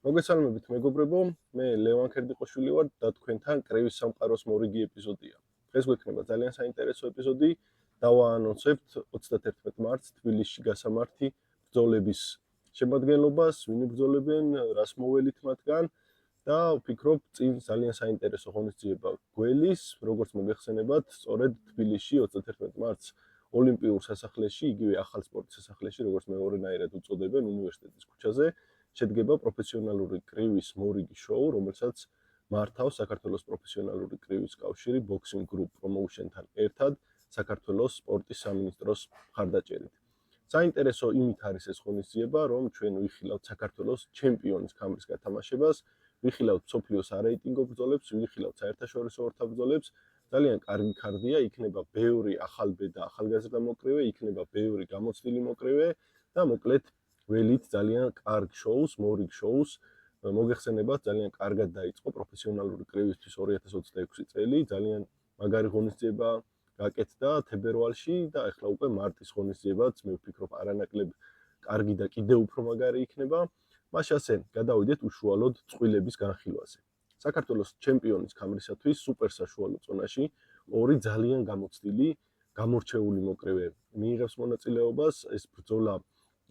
მოგესალმებით მეგობრებო, მე ლევან ქერდიყოშვილი ვარ და თქვენთან კრევის სამყაროს მორიგი ეპიზოდია. დღეს გვექნება ძალიან საინტერესო ეპიზოდი. დავაანონსებთ 31 მარტს თბილისში გასამართი ბრძოლების შემადგენლობას, ვინ იბრძოლებენ, რას მოველით მათგან და ვფიქრობ, წინ ძალიან საინტერესო ღონისძიება გველის, როგორც მოგეხსენებათ, სწორედ თბილისში 31 მარტს ოლიმპიურ სასახლეში, იგივე ახალ სპორტის სასახლეში, როგორც მეორენაირად უწოდებენ, უნივერსიტეტის ქუჩაზე შედგება პროფესიონალური კრივის მორიგი შოუ, რომელსაც მართავს საქართველოს პროფესიონალური კრივის კავშირი Boxing Group Promotion-თან ერთად საქართველოს სპორტის სამინისტროს მხარდაჭერით. საინტერესო იმით არის ეს ღონისძიება, რომ ჩვენ ვიხილავთ საქართველოს ჩემპიონის ქამრის გათამაშებას, ვიხილავთ მსოფლიოს არეიტინგო ბრძოლებს, ვიხილავთ საერთაშორისო ორთაბრძოლებს. ძალიან კარგი ქარდია, იქნება ბევრი ახალბედა, ახალგაზრდა მოკრივე, იქნება ბევრი გამოცდილი მოკრივე და მოკლედ ველით ძალიან კარგ შოუს, მორიგ შოუს. მოგეხსენებათ, ძალიან კარგად დაიწყო პროფესიონალური კრივისთვის 2026 წელი, ძალიან მაგარი ღონისძიება გაკეთდა თებერვალში და ახლა უკვე მარტის ღონისძიებაც მე ვფიქრობ არანაკლებ კარგი და კიდევ უფრო მაგარი იქნება. მაშასე გადავიდეთ უშუალოდ წყვილების განხილვაზე. საქართველოს ჩემპიონის ქამრისათვის სუპერ საშუალო წონაში ორი ძალიან გამოცდილი, გამორჩეული მოკრივე მიიღებს მონაწილეობას. ეს ბრძოლა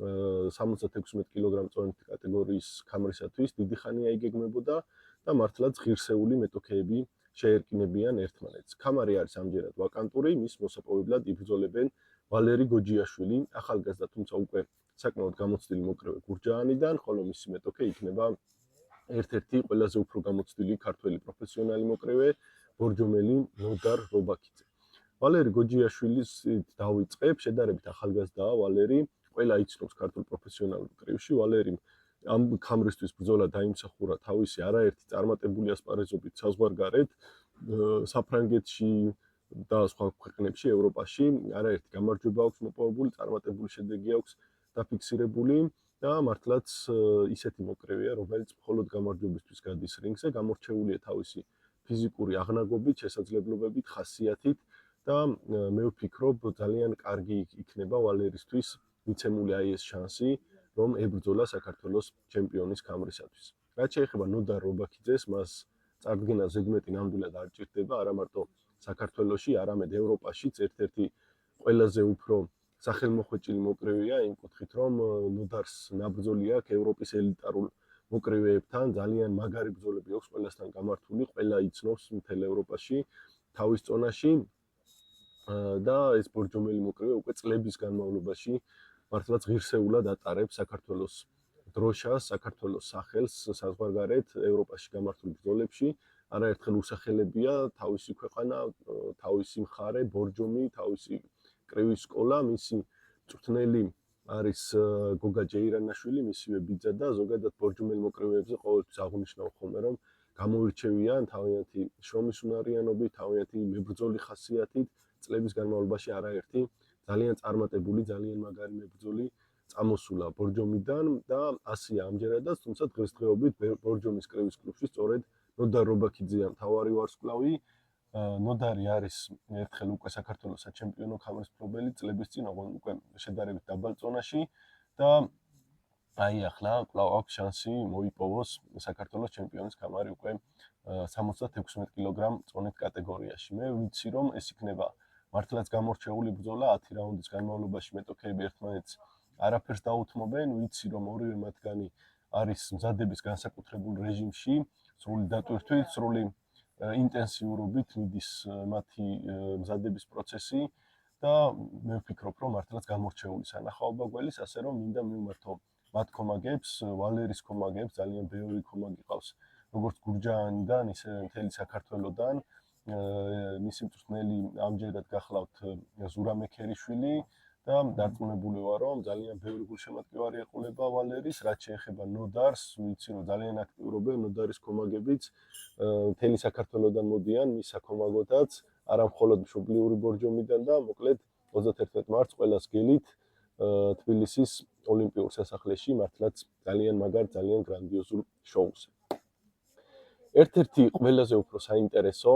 76 კილოგრამ წონით კატეგორიის ქამრისათვის დიდი ხანია იგეგმებოდა და მართლაც ღირსეული მეტოქეები შეერკინებიან ერთმანეთს. ქამარი არის ამჯერად ვაკანტური, მის მოსაპოვებლად იბრძოლებენ ვალერი გოჯიაშვილი, ახალგაზრდა, თუმცა უკვე საკმაოდ გამოცდილი მოკრივე გურჯაანიდან, ხოლო მისი მეტოქე იქნება ერთ-ერთი ყველაზე უფრო გამოცდილი ქართველი პროფესიონალი მოკრივე, ბორჯომელი ნოდარ რობაქიძე. ვალერი გოჯიაშვილის დავიწყებ, შედარებით ახალგაზრდაა ვალერი. ყველა იცნობს ქართულ პროფესიონალურ კრივში. ვალერიმ ამ ქამრისთვის ბრძოლა დაიმსახურა თავისი არაერთი წარმატებული ასპარეზობით საზღვარგარეთ, საფრანგეთში და სხვა ქვეყნებში, ევროპაში. არაერთი გამარჯვება აქვს მოპოვებული, წარმატებული შედეგი აქვს დაფიქსირებული და მართლაც ისეთი მოკრივეა, რომელიც მხოლოდ გამარჯვებისთვის გადის რინგზე, გამორჩეულია თავისი ფიზიკური აღნაგობით, შესაძლებლობებით, ხასიათით და მე ვფიქრობ, ძალიან კარგი იქნება ვალერისთვის მიცემული აი ეს შანსი, რომ ებრძოლა საქართველოს ჩემპიონის ქამრისათვის. რაც შეეხება ნოდარ რობაქიძეს, მას წარდგენა ზედმეტი ნამდვილად არ ჭირდება, არა მარტო საქართველოში, არამედ ევროპაშიც ერთ-ერთი ყველაზე უფრო სახელმოხვეჭილი მოკრივეა, იმ კუთხით, რომ ნოდარს ნაბრძოლი აქვს ევროპის ელიტარულ მოკრივეებთან, ძალიან მაგარი ბრძოლები აქვს ყველასთან გამართული, ყველა იცნობს მთელ ევროპაში, თავის წონაში და ეს ბორჯომელი მოკრივე უკვე წლების განმავლობაში მართლაც ღირსეულად ატარებს საქართველოს დროშას, საქართველოს სახელს საზღვარგარეთ ევროპაში გამართულ ბრძოლებში. არაერთხელ უსახელებია თავისი ქვეყანა, თავისი მხარე, ბორჯომი, თავისი კრივის სკოლა, მისი მწვრთნელი არის გოგა ჯეირანაშვილი, მისივე ბიძა და ზოგადად ბორჯომელ მოკრივეებზე ყოველთვის აღნიშნავ ხოლმე, რომ გამოირჩევიან თავიანთი შრომის უნარიანობით, თავიანთი მებრძოლი ხასიათით, წლების განმავლობაში არაერთი ძალიან წარმატებული, ძალიან მაგარი მებრძოლი წამოსულა ბორჯომიდან და ასია ამჯერადაც, თუმცა დღესდღეობით ბორჯომის კრივის კლუბში სწორედ ნოდარ რობაქიძეა მთავარი ვარსკვლავი. ნოდარი არის ერთხელ უკვე საქართველოს საჩემპიონო ქამრის მფლობელი, წლების წინ უკვე შედარებით დაბალ წონაში და აი ახლა კვლავ აქვს შანსი მოიპოვოს საქართველოს ჩემპიონის ქამარი უკვე 76 კილოგრამ წონით კატეგორიაში. მე ვიცი, რომ ეს იქნება მართლაც გამორჩეული ბრძოლა 10 რაუნდის განმავლობაში მეტოქეები ერთმანეთს არაფერს დაუთმობენ, ვიცი რომ ორივე მათგანი არის მზადების განსაკუთრებულ რეჟიმში, სრული დატვირთვით, სრული ინტენსიურობით მიდის მათი მზადების პროცესი და მე ვფიქრობ, რომ მართლაც გამორჩეული სანახაობა გველის, ასე რომ მინდა მივმართო მათ კომაგებს, ვალერის კომაგებს, ძალიან ბევრი კომაგი ყავს, როგორც გურჯაანიდან, ისე მთელი საქართველოდან. მისი მწვრთნელი ამჯერად გახლავთ ზურა მექერიშვილი და დარწმუნებული ვარ, რომ ძალიან ბევრი გულშემატკივარი ეყოლება ვალერის, რაც შეეხება ნოდარს, ვიცი რომ ძალიან აქტიურობენ ნოდარის კომაგებიც, მთელი საქართველოდან მოდიან მის საკომაგოდაც, არა მხოლოდ მშობლიური ბორჯომიდან და მოკლედ 31 მარტს ყველას გელით თბილისის ოლიმპიურ სასახლეში მართლაც ძალიან მაგარ, ძალიან გრანდიოზულ შოუს. ერთ-ერთი ყველაზე უფრო საინტერესო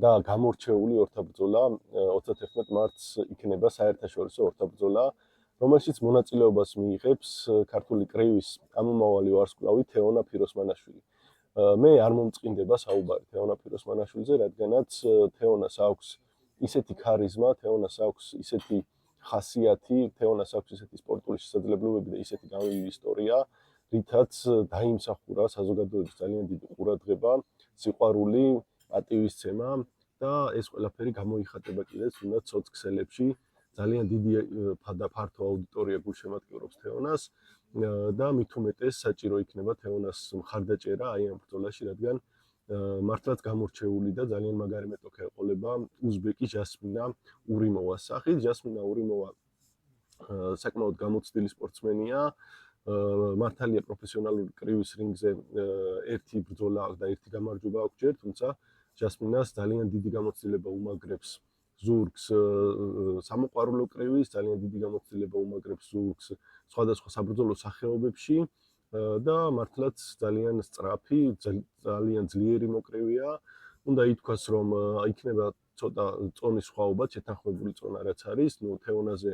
და გამორჩეული ორთაბრძოლა 31 მარტს იქნება საერთაშორისო ორთაბრძოლა, რომელშიც მონაწილეობას მიიღებს ქართული კრივის ამომავალი ვარსკვლავი თეონა ფიროსმანაშვილი. მე არ მომწყინდება საუბარი თეონა ფიროსმანაშვილზე, რადგანაც თეონას აქვს ისეთი ქარიზმა, თეონას აქვს ისეთი ხასიათი, თეონას აქვს ისეთი სპორტული შესაძლებლობები და ისეთი განვლილი ისტორია, რითაც დაიმსახურა საზოგადოების ძალიან დიდი ყურადღება, სიყვარული, პატივისცემა და ეს ყველაფერი გამოიხატება კიდეც თუნდაც სოცქსელებში. ძალიან დიდი და ფართო აუდიტორია გულშემატკივრობს თეონას და მით უმეტეს საჭირო იქნება თეონას მხარდაჭერა აი ამ ბრძოლაში, რადგან მართლაც გამორჩეული და ძალიან მაგარი მეტოქე ეყოლება უზბეკი ჟასმინა ურიმოვას სახით. ჟასმინა ურიმოვა საკმაოდ გამოცდილი სპორტსმენია. მართალია პროფესიონალური კრივის რინგზე ერთი ბრძოლა აქვს და ერთი გამარჯვება აქვს ჯერ, თუმცა ჟასმინას ძალიან დიდი გამოცდილება უმაგრებს ზურგს სამოყვარულო კრივის, ძალიან დიდი გამოცდილება უმაგრებს ზურგს სხვადასხვა საბრძოლო სახეობებში და მართლაც ძალიან სწრაფი, ძალიან ძლიერი მოკრივეა. უნდა ითქვას, რომ იქნება ცოტა წონის სხვაობა, შეთანხმებული წონა რაც არის, თეონაზე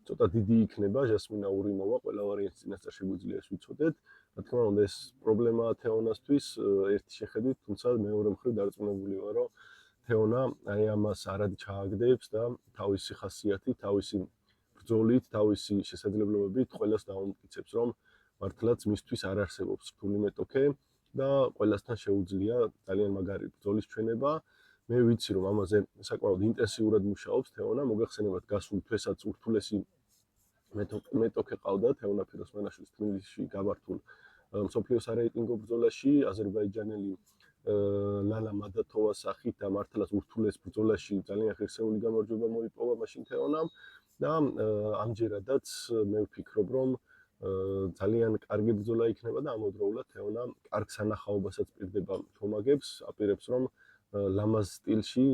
ცოტა დიდი იქნება ჟასმინა ურიმოვა, ყველა ვარიანტის წინასწარ შეგვიძლია ეს ვიცოდეთ. რა თქმა უნდა, ეს პრობლემაა თეონასთვის ერთი შეხედვით, თუმცა მეორე მხრივ დარწმუნებული ვარ, რომ თეონა აი ამას არად ჩააგდებს და თავისი ხასიათით, თავისი ბრძოლით, თავისი შესაძლებლობებით ყველას დაუმტკიცებს, რომ მართლაც მისთვის არ არსებობს რთული მეტოქე და ყველასთან შეუძლია ძალიან მაგარი ბრძოლის ჩვენება. მე ვიცი, რომ ამაზე საკმაოდ ინტენსიურად მუშაობს თეონა, მოგეხსენებათ გასულ თვესაც ურთულესი მეტოქე ყავდა თეონა ფიროსმანაშვილის თბილისში გამართულ მსოფლიოსარეიტინგო ბრძოლაში, აზერბაიჯანელი ლალა მადათოვას სახით და მართლაც ურთულეს ბრძოლაში ძალიან ღირსეული გამარჯვება მოიპოვა მაშინ თეონამ და ამჯერადაც მე ვფიქრობ, რომ ძალიან კარგი ბრძოლა იქნება და ამავდროულად თეონა კარგ სანახაობასაც პირდება თომაგებს, აპირებს, რომ ლამაზ სტილში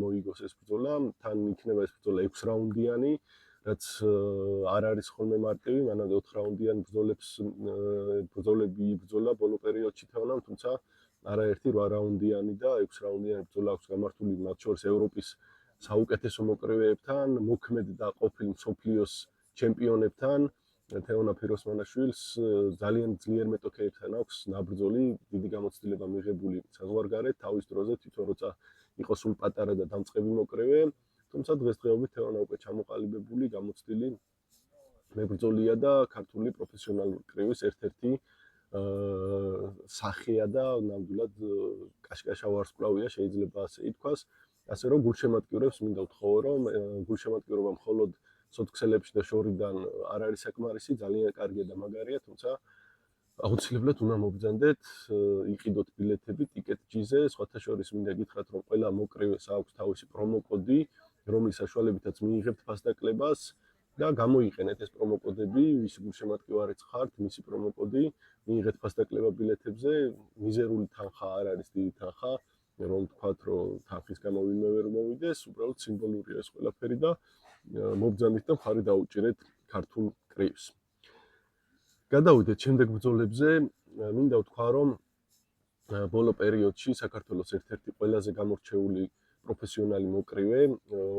მოიგოს ეს ბრძოლა. თან იქნება ეს ბრძოლა 6 რაუნდიანი, რაც არ არის ხოლმე მარტივი, მანამდე 4 რაუნდიან ბრძოლები იბრძოლა ბოლო პერიოდში თეონამ, თუმცა არაერთი 8 რაუნდიანი და 6 რაუნდიანი ბრძოლა აქვს გამართული მათ შორის ევროპის საუკეთესო მოკრივეებთან, მოქმედ და ყოფილ მსოფლიოს ჩემპიონებთან. თეონა ფიროსმანაშვილს ძალიან ძლიერ მეტოქეებთან აქვს ნაბრძოლი, დიდი გამოცდილება მიღებული საზღვარგარეთ, თავის დროზე თვითონ როცა იყო სულ პატარა და დამწყები მოკრივე, თუმცა დღესდღეობით თეონა უკვე ჩამოყალიბებული, გამოცდილი მებრძოლია და ქართული პროფესიონალური კრივის ერთ-ერთი სახეა და ნამდვილად კაშკაშა ვარსკვლავია, შეიძლება ასე ითქვას. ასე რომ გულშემატკივრებს მინდა ვთხოვო, რომ გულშემატკივრობა მხოლოდ სოცქსელებში და შორიდან არ არის საკმარისი, ძალიან კარგია და მაგარია, თუმცა აუცილებლად უნდა მობრძანდეთ, იყიდოთ ბილეთები ტიკეტ-ჯიზე, სხვათა შორის მინდა გითხრათ, რომ ყველა მოკრივეს აქვს თავისი პრომო-კოდი, რომლის საშუალებითაც მიიღებთ ფასდაკლებას და გამოიყენეთ ეს პრომო-კოდები, ვისი გულშემატკივარიც ხართ, მისი პრომო-კოდი, მიიღეთ ფასდაკლება ბილეთებზე, მიზერული თანხა არ არის დიდი თანხა, რომ თქვათ, რომ თანხის გამო ვინმე ვერ მოვიდეს, უბრალოდ სიმბოლურია ეს ყველაფერი და მობრძანდით და მხარი დაუჭერეთ ქართულ კრივს. გადავიდეთ შემდეგ ბრძოლებზე, მინდა ვთქვა, რომ ბოლო პერიოდში საქართველოს ერთ-ერთი ყველაზე გამორჩეული პროფესიონალი მოკრივე,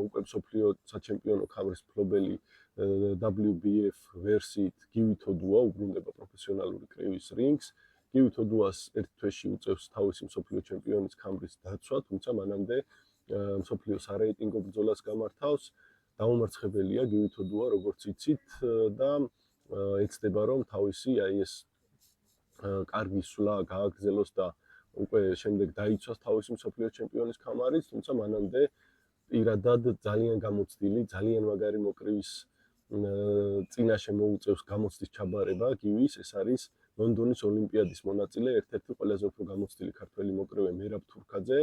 უკვე მსოფლიო საჩემპიონო ქამრის მფლობელი WBF ვერსიით გივი თოდუა უბრუნდება პროფესიონალური კრივის რინგს. გივი თოდუას ერთ თვეში უწევს თავისი მსოფლიო ჩემპიონის ქამრის დაცვა, თუმცა მანამდე მსოფლიოსარეიტინგო ბრძოლას გამართავს. დაუმარცხებელია გივი თოდუა, როგორც იცით და ეცდება, რომ თავისი აი ეს კარგი სვლა გააგრძელოს და უკვე შემდეგ დაიცვას თავისი მსოფლიო ჩემპიონის ქამარით, თუმცა მანამდე პირადად ძალიან გამოცდილი, ძალიან მაგარი მოკრივის წინაშე მოუწევს გამოცდის ჩაბარება გივის, ეს არის ლონდონის ოლიმპიადის მონაწილე, ერთ-ერთი ყველაზე უფრო გამოცდილი ქართველი მოკრივე მერაბ თურქაძე,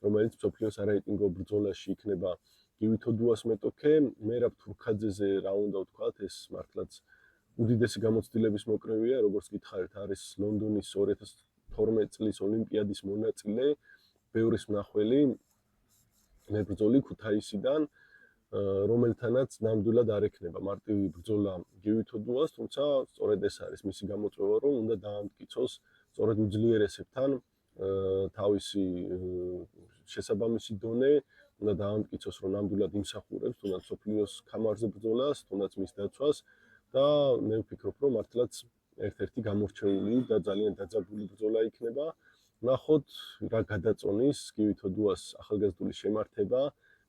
რომელიც მსოფლიოსარეიტინგო ბრძოლაში იქნება გივი თოდუას მეტოქე. მერაბ თურქაძეზე რა უნდა ვთქვათ, ეს მართლაც უდიდესი გამოცდილების მოკრივეა, როგორც გითხარით, არის ლონდონის 2012 წლის ოლიმპიადის მონაწილე, ბევრის მნახველი მებრძოლი ქუთაისიდან, რომელთანაც ნამდვილად არ ექნება მარტივი ბრძოლა გივი თოდუას, თუმცა სწორედ ეს არის მისი გამოწვევა, რომ უნდა დაამტკიცოს სწორედ უძლიერესებთან თავისი შესაბამისი დონე, უნდა დაამტკიცოს, რომ ნამდვილად იმსახურებს თუნდაც მსოფლიოს ქამარზე ბრძოლას, თუნდაც მის დაცვას და მე ვფიქრობ, რომ მართლაც ერთ-ერთი გამორჩეული და ძალიან დაძაბული ბრძოლა იქნება. ვნახოთ რა გადაწონის გივით ოდუას ახალგაზრდული შემართება,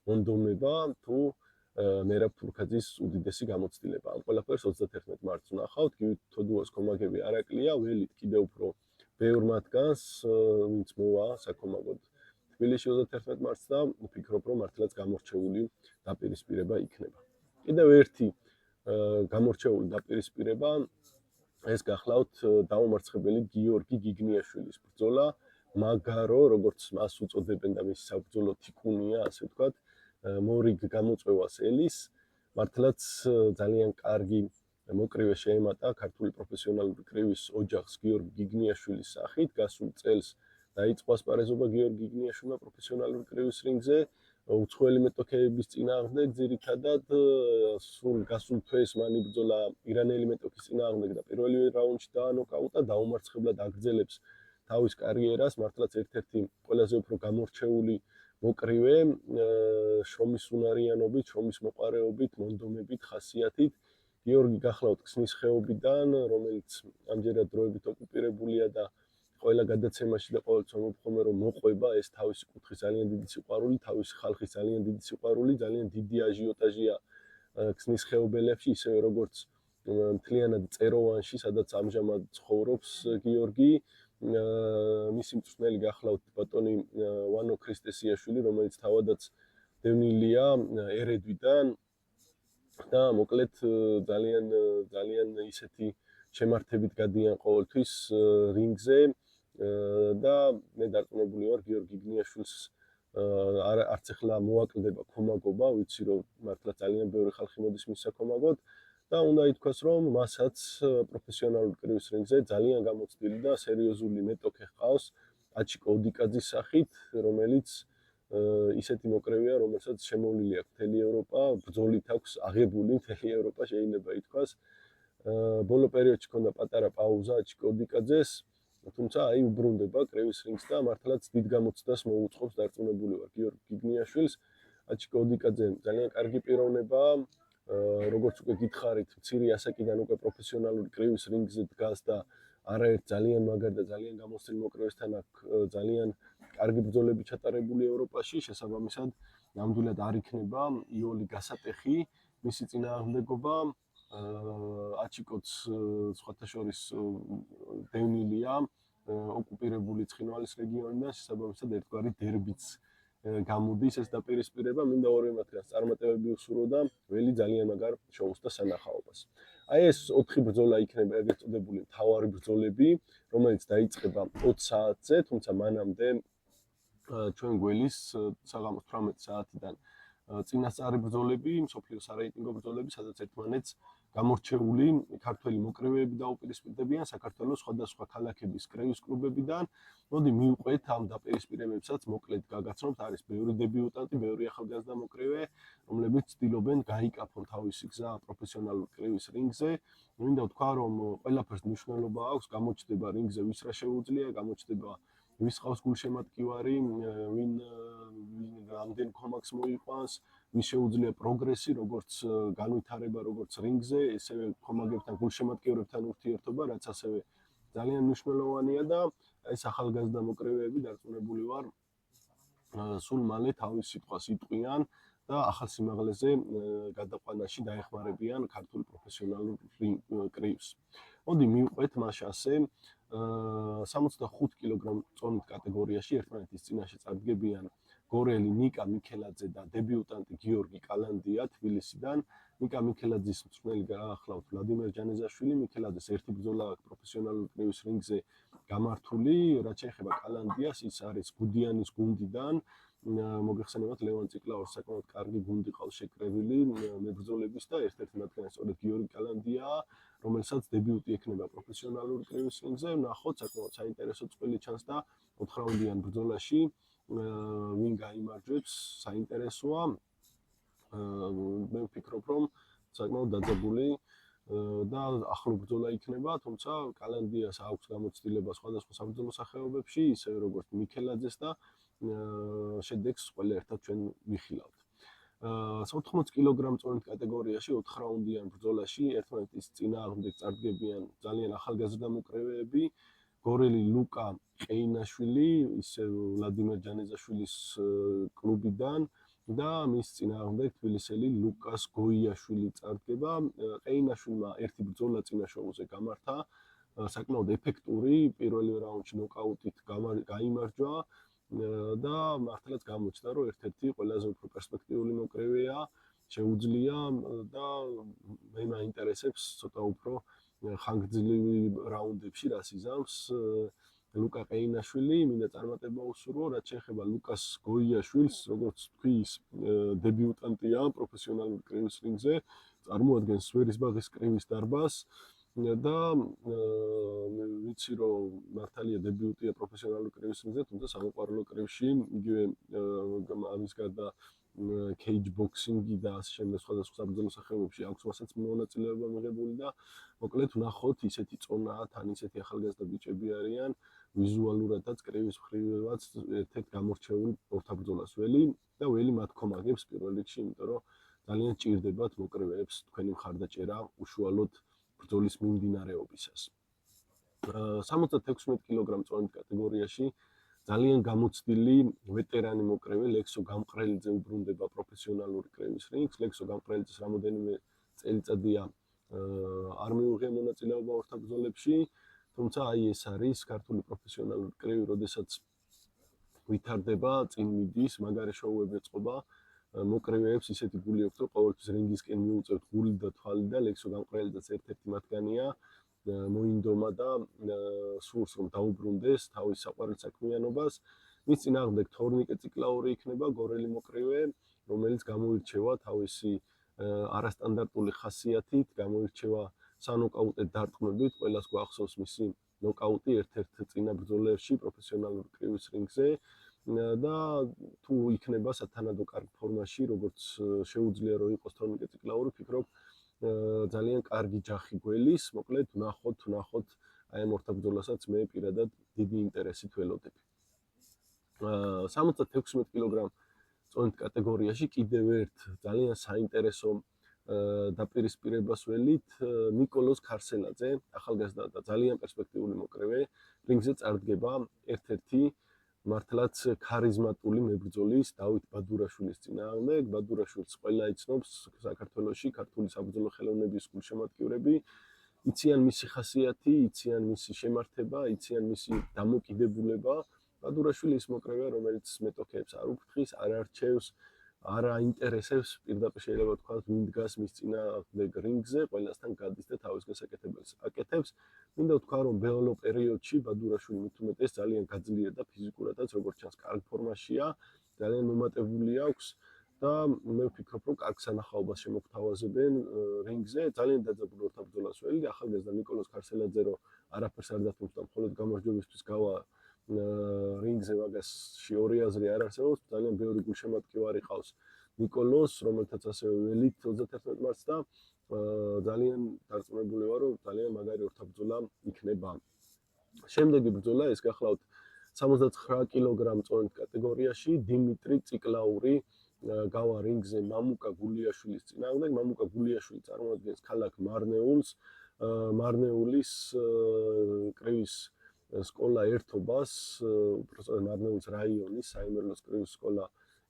მონდომება თუ მერაბ თურქაძის უდიდესი გამოცდილება. ამ ყველაფერს 31 მარტს ვნახავთ, გივით ოდუას კომაგები არაკლია, ველით კიდევ უფრო ბევრ მათგანს, ვინც მოვა საქომაგოდ თბილისში 31 მარტს და ვფიქრობ, რომ მართლაც გამორჩეული დაპირისპირება იქნება. კიდევ ერთი გამორჩეული დაპირისპირება ეს გახლავთ დაუმარცხებელი გიორგი გიგნიაშვილის ბრძოლა, მაგარო, როგორც მას უწოდებენ და მისი საბრძოლო თიკუნია, ასე ვთქვათ, მორიგ გამოწვევას ელის, მართლაც ძალიან კარგი მოკრივე შეემატა ქართული პროფესიონალური კრივის ოჯახს გიორგი გიგნიაშვილის სახით, გასულ წელს დაიწყო ასპარეზობა გიორგი გიგნიაშვილმა პროფესიონალური კრივის რინგზე, უცხოელი მეტოქეების წინააღმდეგ, ძირითადად სულ გასულ თვეს მან იბრძოლა ირანელი მეტოქის წინააღმდეგ და პირველივე რაუნდში დაანოკაუტა, დაუმარცხებლად აგრძელებს თავის კარიერას, მართლაც ერთ-ერთი ყველაზე უფრო გამორჩეული მოკრივე, შრომის უნარიანობით, შრომის მოყარეობით, მონდომებით, ხასიათით. გიორგი გახლავთ ქსნის ხეობიდან, რომელიც ამჯერად დროებით ოკუპირებულია და ყველა გადაცემაში და ყოველ ცნობხომე რომ მოყვება ეს თავისი კუთხის ძალიან დიდი სიყვარული, თავისი ხალხის ძალიან დიდი სიყვარული, ძალიან დიდი აჟიოტაჟია ქსნის ხეობელებში, ისევე როგორც მთლიანად წეროვანში, სადაც ამჟამად ცხოვრობს გიორგი. მისი მწვრთნელი გახლავთ ბატონი ვანო ქრისტესიაშვილი, რომელიც თავადაც დევნილია ერედვიდან და მოკლედ ძალიან ისეთი შემართებით გადიან ყოველთვის რინგზე და მე დარწმუნებული ვარ გიორგი გიგნიაშვილს არც ახლა მოაკლდება ქომაგობა, ვიცი რომ მართლა ძალიან ბევრი ხალხი მოდის მის საქომაგოდ და უნდა ითქვას რომ მასაც პროფესიონალურ კრივის რინგზე ძალიან გამოცდილი და სერიოზული მეტოქე ჰყავს აჩიკო ოდიკაძის სახით, რომელიც ისეთი მოკრევია, რომელსაც შემოვლილი აქვს მთელი ევროპა, ბრძოლით აქვს აღებული მთელი ევროპა შეიძლება ითქვას. ბოლო პერიოდში ჰქონდა პატარა პაუზა აჩიკო ოდიკაძეს, თუმცა აი უბრუნდება კრევის რინგს და მართლაც დიდ გამოცდას მოუწყობს, დარწმუნებული ვარ გიორგი გიგნიაშვილს. აჩიკო ოდიკაძე ძალიან კარგი პიროვნებაა, როგორც უკვე გითხარით, მცირე ასაკიდან უკვე პროფესიონალური კრევის რინგზე დგას და არაერთ ძალიან მაგარ და ძალიან გამოცდილ მოკრევესთან აქვს ძალიან კარგი ბრძოლები ჩატარებული ევროპაში, შესაბამისად, ნამდვილად არ იქნება იოლი გასატეხი მისი წინააღმდეგობა. აჩიკოც სხვათა შორის დევნილია ოკუპირებული ცხინვალის რეგიონიდან, შესაბამისად ერთგვარი დერბიც გამოდის ეს დაპირისპირება, მინდა ორივე მათგანს წარმატებები უსურვო და ველი ძალიან მაგარ შოუს და სანახაობას. აი ეს 4 ბრძოლა იქნება ეგრეთ წოდებული მთავარი ბრძოლები, რომელიც დაიწყება 20 საათზე, თუმცა მანამდე ჩვენ გველის საღამოს 18 საათიდან წინასწარი ბრძოლები, მსოფლიოს სარეიტინგო ბრძოლები, სადაც ერთმანეთს გამორჩეული ქართველი მოკრევეები დაუპირისპირდებიან საქართველოს სხვადასხვა ქალაქების კრევის კლუბებიდან. მოდი მივყვეთ ამ დაპირისპირებებსაც, მოკლედ გაგაცნობთ, არის ბევრი დებიუტანტი, ბევრი ახალგაზრდა მოკრევე, რომლებიც ცდილობენ გაიკაფონ თავისი გზა პროფესიონალურ კრევის რინგზე. მინდა ვთქვა, რომ ყველაფერს მნიშვნელობა აქვს, გამოჩნდება რინგზე ვის რა შეუძლია, გამოჩნდება ვის ყავს გულშემატკივარი, ვინ რამდენ კომაკს მოიყვანს, ვის შეუძლია პროგრესი, როგორც განვითარება, როგორც რინგზე, ესევე კომაგებთან, გულშემატკივრებთან ურთიერთობა, რაც ასევე ძალიან მნიშვნელოვანია და ეს ახალგაზრდა მოკრევეები დარწმუნებული ვარ, სულ მალე თავის სიტყვას იტყვიან და ახალ სიმაღლეზე გადაყვანაში დაეხმარებიან ქართულ პროფესიონალურ კრივს. მოდი მივყვეთ მას ასე 65 კილოგრამ წონით კატეგორიაში ერთმანეთის წინაშე წარდგებიან გორელი ნიკა მიქელაძე და დებიუტანტი გიორგი კალანდია თბილისიდან. ნიკა მიქელაძის მწვრთნელი გაახლავთ ვლადიმერ ჯანეზაშვილი, მიქელაძეს ერთი ბრძოლა აქვს პროფესიონალურ კრივის რინგზე გამართული, რაც შეეხება კალანდიას, ის არის გუდიანის გუნდიდან. მოგეხსენებათ ლევან ციკლაურს საკმაოდ კარგი გუნდი ყავს შეკრებილი მებრძოლების და ერთ-ერთი მათგანი სწორედ გიორგი კალანდიაა, რომელსაც დებიუტი ექნება პროფესიონალურ კრივის რინგზე. ნახოთ, საკმაოდ საინტერესო წყვილი ჩანს და 4 რაუნდიან ბრძოლაში ვინ გაიმარჯვებს, საინტერესოა. მე ვფიქრობ, რომ საკმაოდ დაძაბული და ახლო ბრძოლა იქნება, თუმცა კალანდიას აქვს გამოცდილება სხვადასხვა საბრძოლო სახეობებში, ისევე როგორც მიქელაძეს და შედეგს ყველა ერთად ჩვენ ვიხილავთ. 80 კილოგრამ წონით კატეგორიაში 4 რაუნდიან ბრძოლაში ერთმანეთის წინააღმდეგ წარდგებიან ძალიან ახალგაზრდა მოკრევეები, გორელი ლუკა ყეინაშვილი, ისე ვლადიმერ ჯანეზაშვილის კლუბიდან და მის წინააღმდეგ თბილისელი ლუკას გოიაშვილი წარდგება. ყეინაშვილმა ერთი ბრძოლა წინაშოვოზე გამართა, საკმაოდ ეფექტური, პირველი რაუნდში ნოკაუტით გაიმარჯვა და მართლაც გამოჩნდა, რომ ერთ-ერთი ყველაზე უფრო პერსპექტიული მოკრევეა, შეუძლია და მე მაინტერესებს ცოტა უფრო ხანგრძლივი რაუნდებში რას იზამს ლუკა ყეინაშვილი. მინდა წარმატება უსურვო, რაც შეეხება ლუკას გოიაშვილს, როგორც თქვი, ის დებიუტანტია პროფესიონალურ კრივის რინგზე, წარმოადგენს სვერისბაღის კრივის დარბაზს და ვიცი რომ მართალია დებიუტია პროფესიონალურ კრივის რინგზე, თუმცა სამოყვარულო კრივში იგივე ამის გარდა cage boxing-ი და ასე შემდეგ სხვადასხვა საბრძოლო სახეობებში აქვს მასაც მონაწილეობა მიღებული და მოკლედ ვნახოთ ისეთი წონაა, თან ისეთი ახალგაზრდა ბიჭები არიან, ვიზუალურადაც კრივის მხრივაც ერთ-ერთ გამორჩეულ ორთაბრძოლას ველი და ველი მათ ქომაგებს პირველ რიგში, იმიტომ რომ ძალიან ჭირდებათ მოკრევეებს თქვენი მხარდაჭერა უშუალოდ ბრძოლის მიმდინარეობისას. 76 კილოგრამ წონით კატეგორიაში ძალიან გამოცდილი ვეტერანი მოკრევე ლექსო გამყრელიძე უბრუნდება პროფესიონალური კრევის რინგს. ლექსო გამყრელიძეს რამოდენიმე წელიწადია არ მიუღია მონაწილეობა ორთაბრძოლებში, თუმცა აი ეს არის ქართული პროფესიონალური კრევი, როდესაც ვითარდება, წინ მიდის, მაგარი შოუები ეწყობა მოკრევეებს ისეთი გული აქვს, რომ ყოველთვის რინგისკენ მიუწევთ გული და თვალი და ლექსო გამყრელიძეც ერთ-ერთი მათგანია. მოინდომა და სურს რომ დაუბრუნდეს თავის საყვარელ საქმიანობას. მის წინააღმდეგ თორნიკე ციკლაური იქნება გორელი მოკრევე, რომელიც გამოირჩევა თავისი არასტანდარტული ხასიათით, გამოირჩევა სანოკაუტე დარტყმებით, ყველას გვახსოვს მისი ნოკაუტი ერთ-ერთ წინა ბრძოლებში პროფესიონალურ კრივის რინგზე და თუ იქნება სათანადო კარგ ფორმაში, როგორც შეუძლია რომ იყოს თორნიკე ციკლაური, ფიქრობ ძალიან კარგი ჯახი გველის, მოკლედ ვნახოთ აი ამ ორთაბრძოლასაც მე პირადად დიდი ინტერესით ველოდები. 76 კილოგრამ წონით კატეგორიაში კიდევ ერთ ძალიან საინტერესო დაპირისპირებას ველით ნიკოლოზ ქარსელაძე, ახალგაზრდა და ძალიან პერსპექტიული მოკრევე, რინგზე წარდგება ერთ-ერთი მართლაც ქარიზმატული მებრძოლის დავით ბადურაშვილის წინააღმდეგ. ბადურაშვილს ყველა იცნობს საქართველოში, ქართული საბრძოლო ხელოვნების გულშემატკივრები. იციან მისი ხასიათი, იციან მისი შემართება, იციან მისი დამოკიდებულება. ბადურაშვილი ის მოკრევეა, რომელიც მეტოქეებს არ უფრთხის, არ არჩევს, არ აინტერესებს, პირდაპირ შეიძლება ვთქვათ, ვინ დგას მის წინააღმდეგ რინგზე, ყველასთან გადის და თავის გასაკეთებელს აკეთებს. მინდა ვთქვა, რომ ბოლო პერიოდში ბადურაშვილი მით უმეტეს ძალიან გაძლიერდა ფიზიკურადაც, როგორც ჩანს, კარგ ფორმაშია, ძალიან მომატებული აქვს და მე ვფიქრობ, რომ კარგ სანახაობას შემოგთავაზებენ რინგზე. ძალიან დაძაბული ორთაბრძოლას ველი, ახალგაზრდა ნიკოლოზ ქარსელაძე რო არაფერს არ დათმობს და მხოლოდ გამარჯვებისთვის გავა რინგზე, მაგასში ორი აზრი არ არსებობს, ძალიან ბევრი გულშემატკივარი ყავს ნიკოლოს, რომელთაც ასევე ველით 31 მარტს და ძალიან დარწმუნებული ვარ, რომ ძალიან მაგარი ორთაბრძოლა იქნება. შემდეგი ბრძოლა ეს გახლავთ 79 კილოგრამ წონით კატეგორიაში დიმიტრი ციკლაური გავა რინგზე მამუკა გულიაშვილის წინააღმდეგ. მამუკა გულიაშვილი წარმოადგენს ქალაქ მარნეულს, მარნეულის კრევის სკოლა ერთობას, უბრალოდ მარნეულის რაიონის საიმერლოს კრევის სკოლა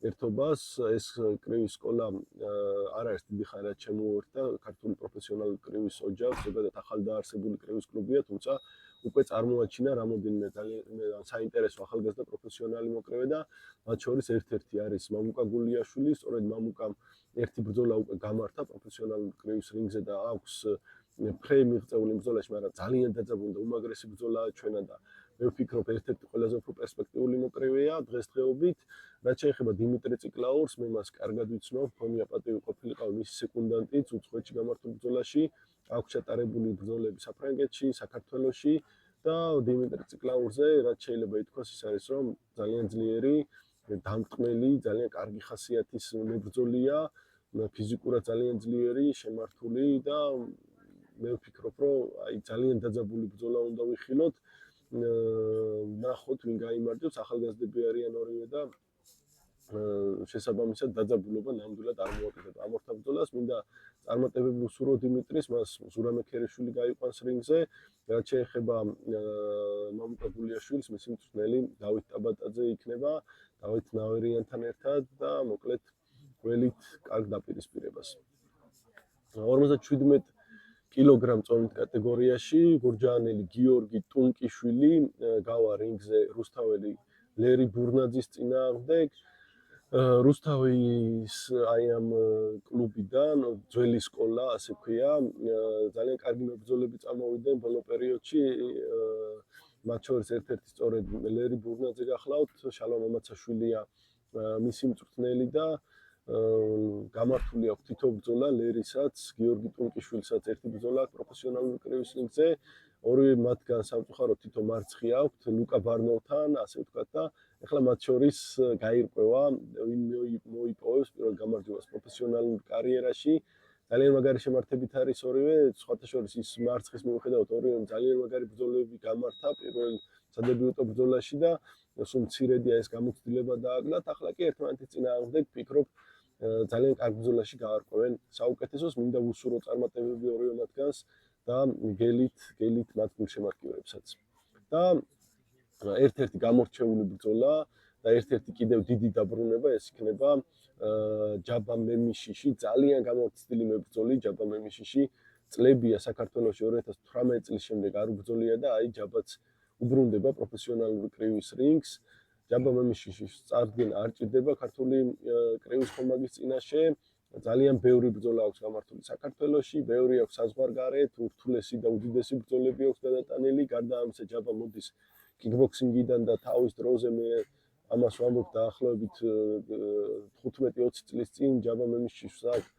ერთობას. ეს კრევის სკოლა არ არის დიდი ხანია შემოუერთდა ქართული პროფესიონალური კრევის ოჯახს, ზოგადად ახალდაარსებული კრევის კლუბია, თუმცა უკვე წარმოაჩინა რამოდენიმე ძალიან საინტერესო ახალგაზრდა პროფესიონალი მოკრევე და მათ შორის ერთ-ერთი არის მამუკა გულიაშვილი. სწორედ მამუკამ ერთი ბრძოლა უკვე გამართა პროფესიონალურ კრევის რინგზე და აქვს ფრეი მიღწეული ბრძოლაში, მაგრამ ძალიან დაძაბული და უმაგრესი ბრძოლაა ჩვენა და მე ვფიქრობ ერთ-ერთი ყველაზე უფრო პერსპექტიული მოკრევეა დღესდღეობით. რაც შეეხება დიმიტრი ციკლაურს, მე მას კარგად ვიცნობ, მქონია პატივი ყოფილიყავ მისი სეკუნდანტიც უცხოეთში გამართულ ბრძოლაში, აქვს ჩატარებული ბრძოლები საფრანგეთში, საქართველოში და დიმიტრი ციკლაურზე რაც შეიძლება ითქვას ის არის, რომ ძალიან ძლიერი, დამტყმელი, ძალიან კარგი ხასიათის მებრძოლია, ფიზიკურად ძალიან ძლიერი, შემართული და მე ვფიქრობ, რომ აი ძალიან დაძაბული ბრძოლა უნდა ვიხილოთ. ნახოთ ვინ გაიმარჯვებს, ახალგაზრდები არიან ორივე და შესაბამისად დაძაბულობა ნამდვილად არ მოაკეთება. ამ ორთაბრძოლას მინდა წარმატებები უსურვო დიმიტრის, მას ზურამე ქერეშვილი გაიყვანს რინგზე, რაც შეეხება მამუკა გულიაშვილს, მისი მწვრთნელი დავით ტაბატაძე იქნება, დავით ნავერიანთან ერთად და მოკლედ გველით კარგ დაპირისპირებას. 57 კილოგრამ წონით კატეგორიაში გურჯაანელი გიორგი ტუნკიშვილი გავა რინგზე რუსთაველი ლერი ბურნაძის წინააღმდეგ. რუსთავის აი ამ კლუბიდან ძველი სკოლა, ასე ვქვია, ძალიან კარგი მებრძოლები წამოვიდნენ ბოლო პერიოდში. მათ შორის ერთ-ერთი სწორედ ლერი ბურნაძე გახლავთ, შალვა მამაცაშვილია მისი მწვრთნელი და გამართული აქვს თითო ბრძოლა ლერისაც, გიორგი ტუნკიშვილსაც ერთი ბრძოლა აქვს პროფესიონალური კრივის რინგზე. ორივე მათგან სამწუხაროდ თითო მარცხი აქვთ ლუკა ბარნოვთან, ასე ვთქვათ და ეხლა მათ შორის გაირკვევა ვინ მოიპოვებს პირველ გამარჯვებას პროფესიონალურ კარიერაში. ძალიან მაგარი შემართებით არის ორივე, სხვათა შორის ის მარცხის მიუხედავად ორივემ ძალიან მაგარი ბრძოლები გამართა პირველ სადებიუტო ბრძოლაში და სულ მცირედია ეს გამოცდილება დააგდათ. ახლა კი ერთმანეთის წინააღმდეგ ფიქრობ ძალიან კარგ ბრძოლაში გაარკვევენ საუკეთესოს, მინდა ვუსურვო წარმატებები ორივე მათგანს და გელით მათ გულშემატკივრებსაც. და ერთ-ერთი გამორჩეული ბრძოლა და ერთ-ერთი კიდევ დიდი დაბრუნება ეს იქნება ჯაბა მემიშიში, ძალიან გამოცდილი მებრძოლი ჯაბა მემიშიში, წლებია საქართველოში 2018 წლის შემდეგ არ უბრძოლია და აი ჯაბაც უბრუნდება პროფესიონალური კრივის რინგს. ჯაბა მემიშიშის წარდგენა არ ჭირდება ქართული კრივის ხომაგის წინაშე. ძალიან ბევრი ბრძოლა აქვს გამართული საქართველოში, ბევრი აქვს საზღვარგარეთ, ურთულესი და უდიდესი ბრძოლები აქვს გადატანილი. გარდა ამისა ჯაბა მოდის კიკბოქსინგიდან და თავის დროზე მე ამას ვამბობ დაახლოებით 15-20 წლის წინ ჯაბა მემიშიშს აქვს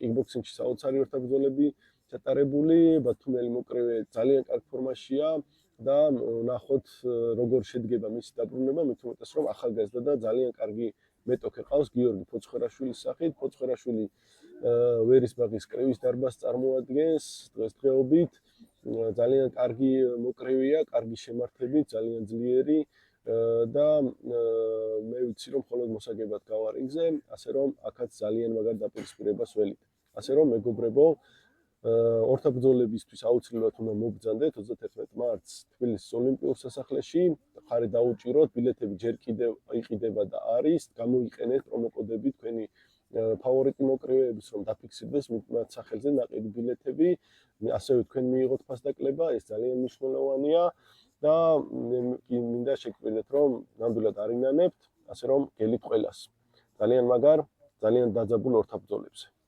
კიკბოქსინგში საოცარი ორთაბრძოლები ჩატარებული, ბათუმელი მოკრევე ძალიან კარგ ფორმაშია და ნახოთ როგორ შედგება მისი დაბრუნება, მით უმეტეს რომ ახალგაზრდა და ძალიან კარგი მეტოქე ყავს გიორგი ფოცხვერაშვილის სახით. ფოცხვერაშვილი ვერისბაღის კრივის დარბაზს წარმოადგენს დღესდღეობით. ძალიან კარგი მოკრევია, კარგი შემართებით, ძალიან ძლიერი და მე ვიცი რომ მხოლოდ მოსაგებად გავა რინგზე, ასე რომ აქაც ძალიან მაგარ დაპირისპირებას ველით. ასე რომ მეგობრებო, ორთაბრძოლებისთვის აუცილებლად უნდა მობრძანდეთ 31 მარტს თბილისის ოლიმპიურ სასახლეში. ხარი დაუჭიროთ, ბილეთები ჯერ კიდევ იყიდება და არის, გამოიყენეთ პრომოკოდები თქვენი ფავორიტი მოკრევეების რომ დაფიქსირდეს მათ სახელზე ნაყიდი ბილეთები, ასევე თქვენ მიიღოთ ფასდაკლება, ეს ძალიან მნიშვნელოვანია და მინდა შეგკვირდეთ რომ ნამდვილად არ ინანებთ, ასე რომ გელით ყველას. ძალიან მაგარ, ძალიან დაძაბულ ორთაბრძოლებზე.